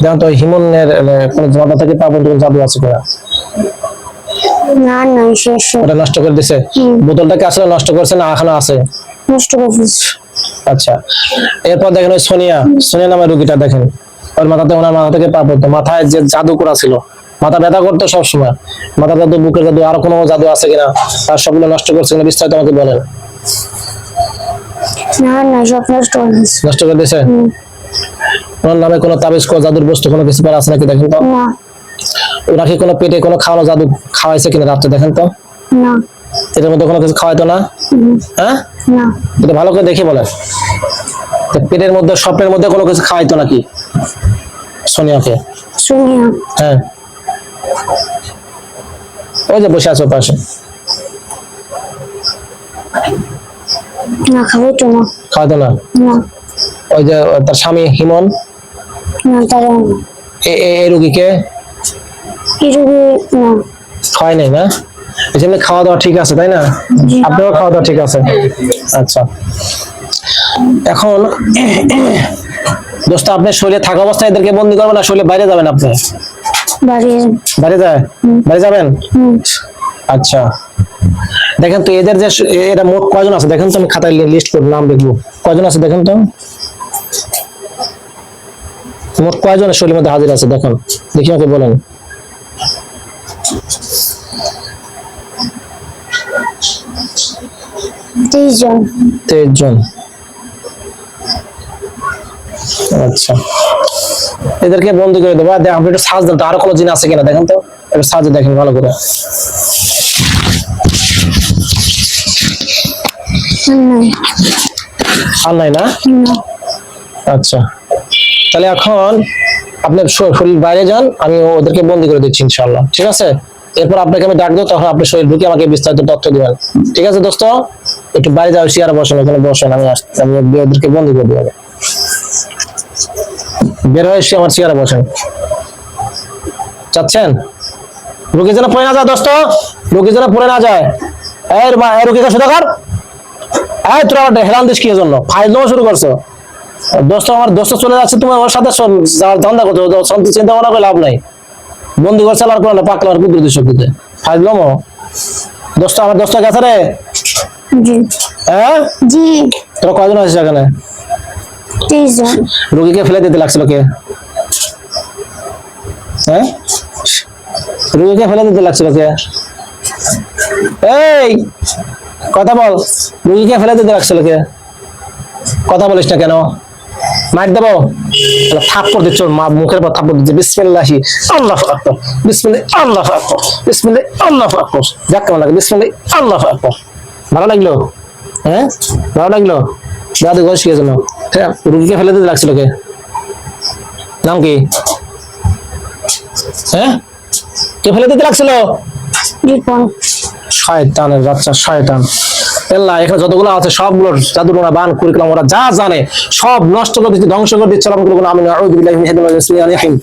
দেখেন তো ওই হিমনের কোন মাথা থেকে পা পর্যন্ত জাদু আছে কিনা। না না শেষ ওটা নষ্ট করে দিছে? বোতলটাকে আসলে নষ্ট করছে না এখনো আছে? নষ্ট করে দিচ্ছি। আচ্ছা, এরপর দেখেন ওই সোনিয়া নামের রোগীটা, দেখেন ওর ওনার মাথা থেকে পা পর্যন্ত মাথায় যে জাদু করা ছিল, মাথা ব্যথা করতো সবসময়, মাথা জাদু, বুকের জাদু, আরো কোনো জাদু আছে কিনা, আর সবগুলো নষ্ট করছে কিনা বিস্তারিত আমাকে বলেন। না না সব নষ্ট করে দিচ্ছি। নষ্ট করে দিয়েছে? ওনার নামে কোনো তাবিজ, কোনো জাদুর বস্তু, কোনো কিছু আছে নাকি দেখেন তো। না ওরা কি কোনো পেটে কোনো খাওয়ানো জাদু খাওয়াইছে কিনা রাত্রে, দেখেন তো। না এটার মধ্যে কোনো কিছু খাওয়াইতো না? হ্যাঁ, না এটা ভালো করে দেখে বলেন। তো পেটের মধ্যে, স্বপ্নের মধ্যে কোনো কিছু খাওয়াইতো নাকি সোনিয়াকে? শুনিয়া হ্যাঁ, ওই যে বসে আছো পাশে, না খাবো তো না। খাওয়াইতো না? না ওই যে তার স্বামী হিমন, না তারা এই রোগীকে এই রোগী না। খাওয়াই নাই না? এই জন্য খাওয়া দাওয়া ঠিক আছে তাই না? জি। আপনারও খাওয়া দাওয়া ঠিক আছে? আচ্ছা, এখন দোস্ত আপনি শরীরে থাকা অবস্থায় এদেরকে বন্দি করবেন না, শরীরে বাইরে যাবেন আপনি? বাড়ি বাইরে যায়, বাইরে যাবেন? হুম, আচ্ছা, দেখেন তো এদের যে এরা মোট কয়জন আছে দেখেন তো, আমি খাতায় লিস্ট করে নাম লিখবো, কয়জন আছে দেখেন তো, মোট কয়জন শরীরের মধ্যে হাজির আছে দেখুন, দেখি আমাকে বলেন। তেইশ জন। 23 জন। আচ্ছা, এদেরকে বন্দি করে দেবো। আপনি একটু সার্চ দেন তো, আরো কোনো জিন আছে কিনা দেখেন তো, একটু সার্চ দেখেন ভালো করে। নাই আর নাই না? না আচ্ছা, তাহলে এখন আপনি শরীর বাইরে যান, আমি ওদেরকে বন্দি করে দিচ্ছি ইনশাআল্লাহ, ঠিক আছে? এরপর আপনাকে আমি ডাক দেবো, তখন আপনি শরীর ঢুকে আমাকে বিস্তারিত তথ্য দিবেন, ঠিক আছে দোস্ত? একটু বাইরে যাও, চেয়ারে বসেন, ওখানে বসেন, আমি ওদেরকে বন্দি করে দেবো। বের হয়ে এসে আমার চেয়ারে বসেন, চাচ্ছেন? রুগী যেন পড়ে না যায় দোস্ত, রুগী যেন পড়ে না যায়। এই রুগীকে সোজা কর। এই তোরা আমার হেরান দিস কি জন্য, ফাইল শুরু করছো দোস্ত? আমার দোস্ত চলে যাচ্ছে, তুমি ওর সাথে যাওয়ার ধান্দা করছো, চিন্তা ভাবনা করে লাভ নাই। বন্দি করে চালার করে না, পাকলার কুকুর শক্তিতে ফাইল দোস্ত। আমার দোস্ত গেছে রে? জি হ্যাঁ, জি তোরা কয়জন আছিস এখানে? 30 জন। রোগীকে ফেলে দিতে লাগছিল কে? হ্যাঁ, রোগীকে ফেলে দিতে লাগছিল কে? এই কথা বল, রোগীকে ফেলে দিতে লাগছিল কে? কথা বলিস না কেন? মার দেবো, থাপ্পড় দিচ্ছ, মা মুখের পর থাপ্পড় দিচ্ছে। বিসমিল্লাহি আল্লাহু আকবার, বিসমিল্লাহি আল্লাহু আকবার, বিসমিল্লাহি আল্লাহু আকবার। যাক কেমন লাগে? বিসমিল্লাহি আল্লাহু আকবার। ভালো লাগলো? হ্যাঁ, ভালো লাগলো? দাদু ঘর শিখে জন্য রুগীকে ফেলে দিতে লাগছিল কে? নাম কি? হ্যাঁ, কে ফেলে দিতে লাগছিল? রিপন। শয়তানের বাচ্চা, শয়তান। আল্লাহ, এখানে যতগুলো আছে সবগুলো জাদুর ওরা বান কুরিকুলাম ওরা যা জানে সব নষ্ট করে দিচ্ছে, ধ্বংস করে দিচ্ছে। আমি আউযু বিল্লাহি মিনাশ শাইতানির রাজিম।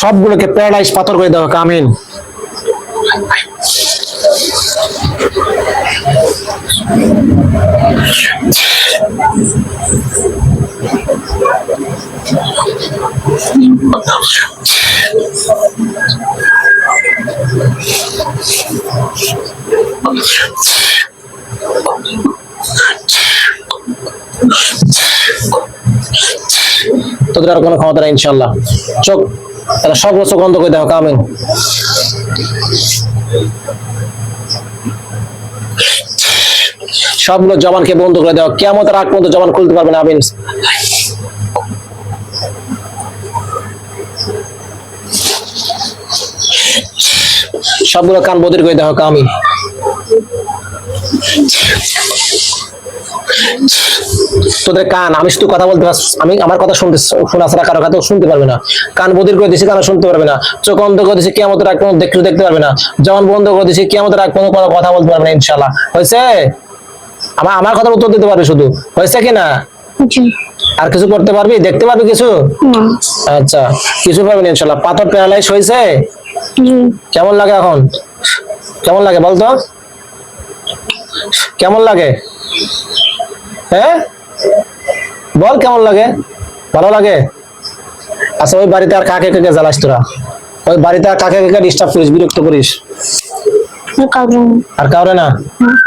সবগুলোকে প্যারালাইজ পাথর করে দেওয়া। আমিন। তোদের আর কোনো ক্ষমতা নেই ইনশাল্লাহ। চোখ, তারা সব চোখ বন্ধ করে দেওয়া। আমিন। সবগুলো জবানকে বন্ধ করে দেওয়া। কিয়ামতের আগ পর্যন্ত জবান খুলতে পারবে না। আমিন। সবগুলো কান বধির করে দেওয়া। আমিন। তোদের কান, আমি শুধু কথা বলতে পারছি, আমি আমার কথা শুনতে শোনা ছাড়া কারো কথা শুনতে পারবে না। কান বধির করে দিয়েছি, কারো শুনতে পারবে না। চোখ বন্ধ করে দিয়েছি, কিয়ামতের আগ পর্যন্ত দেখতে পারবে না। জবান বন্ধ করে দিয়েছি, কিয়ামতের আগ পর্যন্ত কোনো কথা বলতে পারবে না ইনশাআল্লাহ। হয়েছে? আমার কথার উত্তর দিতে পারবে শুধু। হয়েছে কিনা? আর কিছু করতে পারবি? দেখতে পারবি কিছু? আচ্ছা, কিছু পারবি না ইনশাআল্লাহ। পাথর প্যারালাইজ হয়েছে? কেমন লাগে এখন? কেমন লাগে বলতো? কেমন লাগে? হ্যাঁ, বল কেমন লাগে? ভালো লাগে? আচ্ছা, ওই বাড়িতে আর কাকে কাকে জ্বালাস তোরা? ওই বাড়িতে আর কাকে কাকে ডিস্টার্ব করিস, বিরক্ত করিস? আর কাউরে না?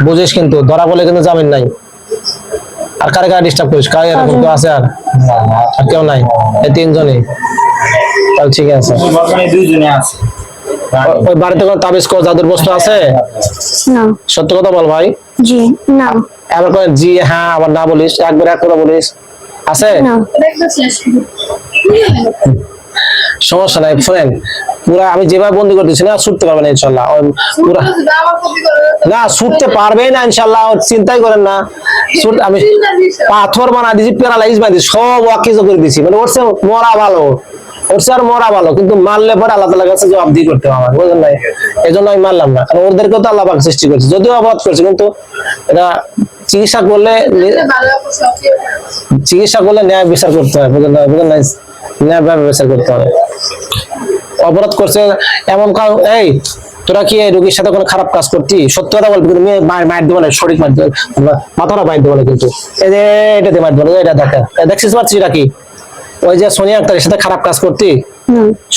বুঝিস কিন্তু, ধরা বলে কিন্তু জামিন নাই। আর কারে কারে ডিস্টার্ব করিস? কারে এরকম কেউ আছে? আর কেউ নাই? এই তিনজনই? তাহলে ঠিক আছে। দুইজনে আছে। ওই বাড়িতে কোনো তাবিজ কো জাদুর বস্তু আছে? না। সত্য কথা বল ভাই। জি না। আবার করে জি হ্যাঁ আবার না বলিস, একবার এক করে বলিস। আছে? না। সমস্যা নাই ফ্রেন্ড, পুরা আমি যেভাবে বন্দি করে দিচ্ছি না, ছুটতে পারবে না ইনশাল্লাহ। পুরা না, ছুটতে পারবে না ইনশাল্লাহ, চিন্তাই করেন না। আমি পাথর বানা দিছি, প্যারালাইজ বানা দিছি, সব ওয়াকিজ করে দিছি। মানে ওর চেয়ে মরা ভালো, ওর চেয়ে আর মরা ভালো, কিন্তু মারলে পরে আল্লাহ তাআলার কাছে জবাবদিহি করতে হবে। বুঝলেন না? এই জন্য আমি মারলাম না, কারণ ওদেরকেও তো আল্লাহ পাক সৃষ্টি করেছে, যদিও অপরাধ করছে, কিন্তু এটা চিকিৎসা করলে ন্যায় বিচার করতে হয়। বুঝলেন না? ন্যায় বিচার করতে হবে। অপরাধ করছে এমন কাউ, এই তোরা কি এই রোগীর সাথে কোনো খারাপ কাজ করতি? সত্য কথা বলবি, কিন্তু মায়ের দেবো না, সঠিক মার দেবো, মাথাটা মায়ের দেবো না। কিন্তু এই যে এটাতে মার দেবো, এটা দেখা দেখছিস, পাচ্ছিস এটা কি? ওই যে সোনিয়া আক্তারের সাথে খারাপ কাজ করতি?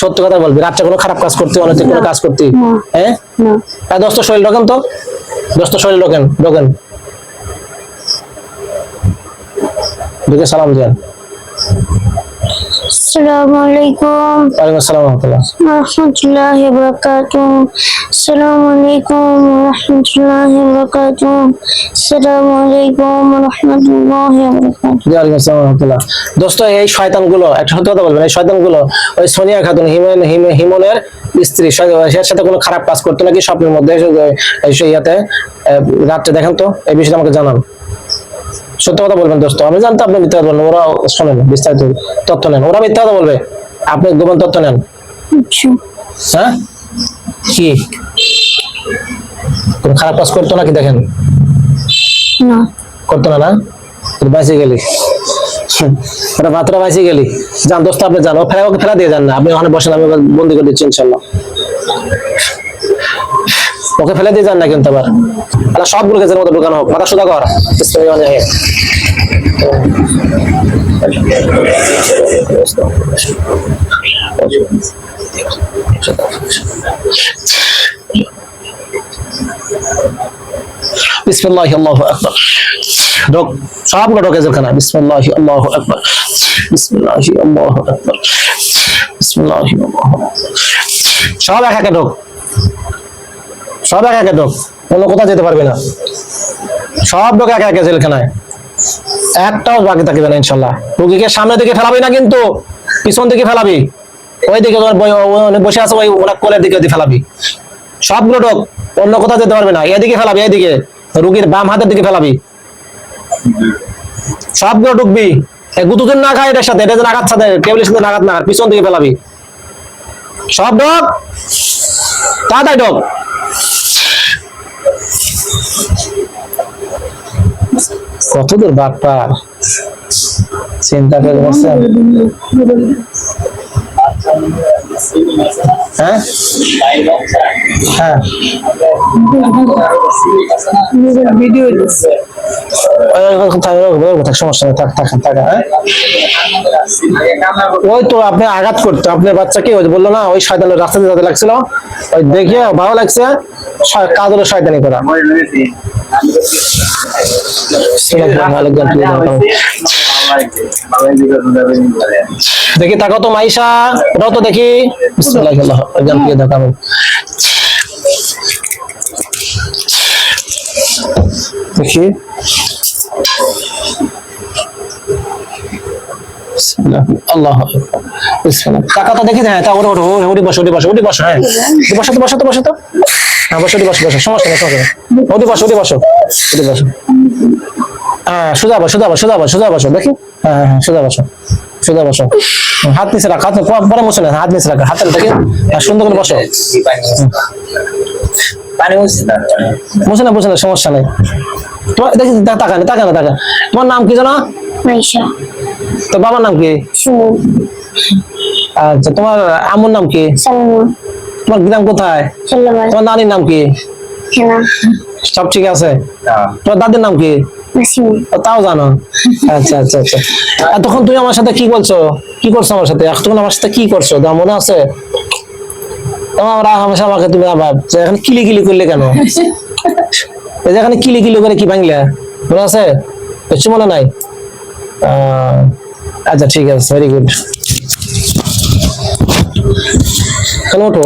সত্য কথা বলবি, রাত্রে কোনো খারাপ কাজ করতি? অনেক কোনো কাজ করতি? হ্যাঁ, দোস্ত শরীর ঢোকেন তো, দোস্ত শরীর ঢোকেন, ঢুকে সালাম দেন। আসসালামু আলাইকুম। ওয়ালাইকুম আসসালাম ওয়া রাহমাতুল্লাহি ওয়া বারাকাতুহু। আসসালামু আলাইকুম ওয়া রাহমাতুল্লাহি ওয়া বারাকাতুহু। আসসালামু আলাইকুম ওয়া রাহমাতুল্লাহি ওয়া বারাকাতুহু। ওয়ালাইকুম আসসালাম ওয়া রাহমাতুল্লাহ। দোস্ত, এই শয়তানগুলো, একটা সত্য কথা বলবেন, এই শয়তানগুলো ওই সোনিয়া খাতুন হিমনের স্ত্রী, এর সাথে কোনো খারাপ কাজ করতো নাকি স্বপ্নের মধ্যে ইয়াতে রাত্রে? দেখেন তো, এই বিষয়টা আমাকে জানান। সত্য কথা বলবেন দোস্ত, আমি জানতো আপনি মিথ্যা কথা বলবেন। ওরা শোনেন, বিস্তারিত তথ্য নেন, ওরা মিথ্যা কথা বলবে, আপনি গোপন তথ্য নেন। হ্যাঁ কি কোন খারাপ কাজ করতো নাকি দেখেন? না করতো না না? বাইসে গেলি ওটা মাত্রা বাইসে গেলি, যান দোস্ত আপনি যান, ওকে ফেলা দিয়ে যান না, আপনি ওখানে বসেন, আমি বন্দি করে দিচ্ছি ইনশাল্লাহ। ওকে ফেলে দিয়ে যান না কিন্তু আবার, আল্লাহ সবগুলো গেছের মতো ঢুকানো হোক, মাথা সোজা কর। বিসমিল্লাহি আল্লাহু আকবার। ঢোক, সবগুলো ঢোকে জেলখানা। বিসমিল্লাহি আল্লাহু আকবার, বিসমিল্লাহি আল্লাহু আকবার, বিসমিল্লাহি আল্লাহু আকবার। সব এক একে ঢোক, সব এক একে ঢোক, অন্য কোথাও যেতে পারবে না। সব ঢোক একে একে জেলখানায়, একটাও বাকি থাকবে না ইনশাল্লাহ। রোগীকে সামনে দিকে ফেলাবি না কিন্তু, পিছন দিকে ফেলাবি, ওই দিকে বসে আছে ওই ওরা কোলের দিকে ফেলাবি। সবগুলো ঢোক, অন্য কোথাও যেতে পারবে না। এদিকে ফেলাবি, এদিকে রুগীর বাম হাতের দিকে ফেলাবি, সবগুলো ঢুকবি। গুতুজন না খায় এটার সাথে, এটা যেন আঘাত সাথে টেবিলের সাথে আঘাত না, পিছন দিকে ফেলাবি। সব ঢোক, তাড়াতাড়ি ঢোক। কত দূর বাটপার, চিন্তা করে বসছেন? হ্যাঁ হ্যাঁ ভিডিও দিচ্ছে সমস্যা নেই, থাক থাক থাক। ওই তো আপনি আঘাত করতো আপনার বাচ্চাকে, ওই বললো না ওই শয়তানের রাস্তাতে যাতে লাগছিল, ওই দেখে ভালো লাগছে, কাজ হলো শয়তানি করা। দেখি তাকাও তো মাইশা, ওটাও তো দেখি। দেখি আল্লাহ কাকাটা দেখি। হ্যাঁ তা ওটা ওটি বসো, ওটি বসো, ওটি বসো। হ্যাঁ বসো তো, বসো তো, বসো তো। হ্যাঁ বসো, বসো, বসো, সমস্যা নেই, সমস্যা নেই। ওটি বসো, ওটি বসো, ওটি বসো। হ্যাঁ সোজা বসো, সোজা বসো, সোজা বসো, সোজা বসো। দেখি হ্যাঁ হ্যাঁ সোজা বসো, সোজা বসো। হাত নিচে রাখ, হাত পরে মুছে না, হাত নিচে রাখ, হাতের দেখি সুন্দর করে বসো। মুছে না, মুছে না, সমস্যা নেই। তোমার দেখি তাকা না, তাকা না, তাকা। তোমার নাম কি জানো? মাইশা। তোর বাবার নাম কি? সুমন। আচ্ছা তোমার আম্মুর নাম কি? সালমা। তোমার গ্রাম কোথায়? সাল্লামা। তোমার নানির নাম কি? হেনা। সব ঠিক আছে? তোমার দাদির নাম কি? নাসিমা। তাও জানো? আচ্ছা আচ্ছা আচ্ছা। এতক্ষণ তুমি আমার সাথে কি বলছো, কি করছো আমার সাথে? এতক্ষণ আমার সাথে কি করছো তা মনে আছে? হামেশা আমাকে তুমি আবার এখানে কিলি কিলি করলে কেন? এই যে এখানে কিলি কিলি করে কি ভাঙলে মনে আছে? কিছু মনে নাই? আচ্ছা ঠিক আছে, ভেরি গুড। ওঠো।